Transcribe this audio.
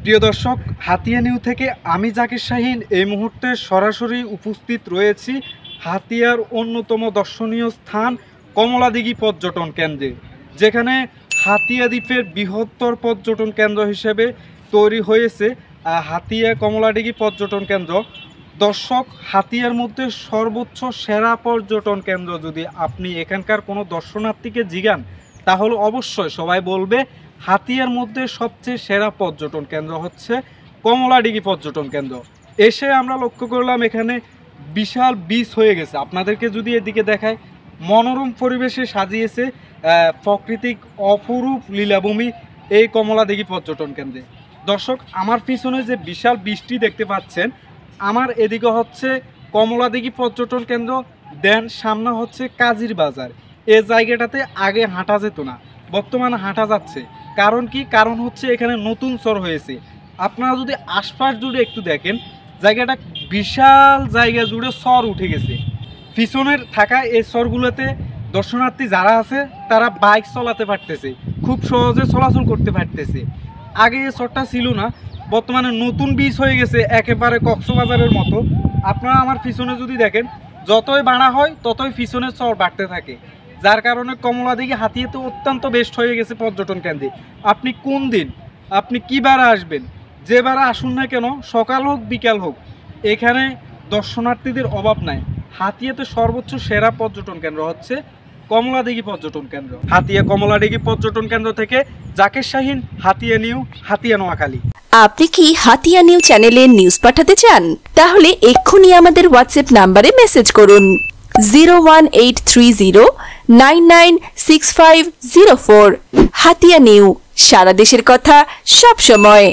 প্রিয় দর্শক, হাতিয়া নিউ থেকে আমি জাকির শাহীন এই মুহূর্তে সরাসরি উপস্থিত রয়েছি হাতিয়ার অন্যতম দর্শনীয় স্থান কমলাদিঘি পর্যটন কেন্দ্রে, যেখানে হাতিয়া দ্বীপের বৃহত্তর পর্যটন কেন্দ্র হিসেবে তৈরি হয়েছে হাতিয়া কমলাদিঘি পর্যটন কেন্দ্র। দর্শক, হাতিয়ার মধ্যে সর্বোচ্চ সেরা পর্যটন কেন্দ্র যদি আপনি এখানকার কোনো দর্শনার্থীকে জিজ্ঞান, তাহলে অবশ্যই সবাই বলবে হাতিয়ার মধ্যে সবচেয়ে সেরা পর্যটন কেন্দ্র হচ্ছে কমলাদিঘি পর্যটন কেন্দ্র। এসে আমরা লক্ষ্য করলাম এখানে বিশাল বিচ হয়ে গেছে। আপনাদেরকে যদি এদিকে দেখায়, মনোরম পরিবেশে সাজিয়েছে প্রাকৃতিক অপরূপ লীলাভূমি এই কমলাদিঘি পর্যটন কেন্দ্রে। দর্শক, আমার পিছনে যে বিশাল বৃষ্টি দেখতে পাচ্ছেন, আমার এদিকে হচ্ছে কমলাদিঘি পর্যটন কেন্দ্র, দেন সামনে হচ্ছে কাজীর বাজার। এই জায়গাটাতে আগে হাঁটা যেত না, বর্তমানে হাঁটা যাচ্ছে। কারণ কি? কারণ হচ্ছে এখানে নতুন চর হয়েছে। আপনারা যদি আশপাশ জুড়ে একটু দেখেন, জায়গাটা বিশাল জায়গা জুড়ে চর উঠে গেছে। পিছনের থাকা এই চরগুলোতে দর্শনার্থী যারা আছে তারা বাইক চালাতে পারতেছে, খুব সহজে চলাচল করতে পারতেছে। আগে এই চরটা ছিল না, বর্তমানে নতুন বীজ হয়ে গেছে একেবারে কক্সবাজারের মতো। আপনারা আমার পিছনে যদি দেখেন, যতই বাড়া হয় ততই পিছনে চর বাড়তে থাকে, যার কারণে কমলাদিঘি হাতিয়াতে অত্যন্ত বেস্ট হয়ে গেছে পর্যটন কেন্দ্রে। আপনি কোন দিন, আপনি কী বারে আসবেন, যে বারে আসুন না কেন, সকাল হোক বিকাল হোক, এখানে দর্শনার্থীদের অভাব নাই। হাতিয়াতে সর্বোচ্চ সেরা পর্যটন কেন্দ্র হচ্ছে কমলাদিঘি পর্যটন কেন্দ্র। হাতিয়া কমলাদিঘি পর্যটন কেন্দ্র থেকে জাকির শাহীন, হাতিয়া নিউ, হাতিয়া নোয়াখালী। আপনি কি হাতিয়া নিউ চ্যানেলে নিউজ পাঠাতে চান? তাহলে এক্ষুনি আমাদের হোয়াটসঅ্যাপ নাম্বারে মেসেজ করুন 01830996504। হাতিয়া নিউ, সারা দেশের কথা সব সময়।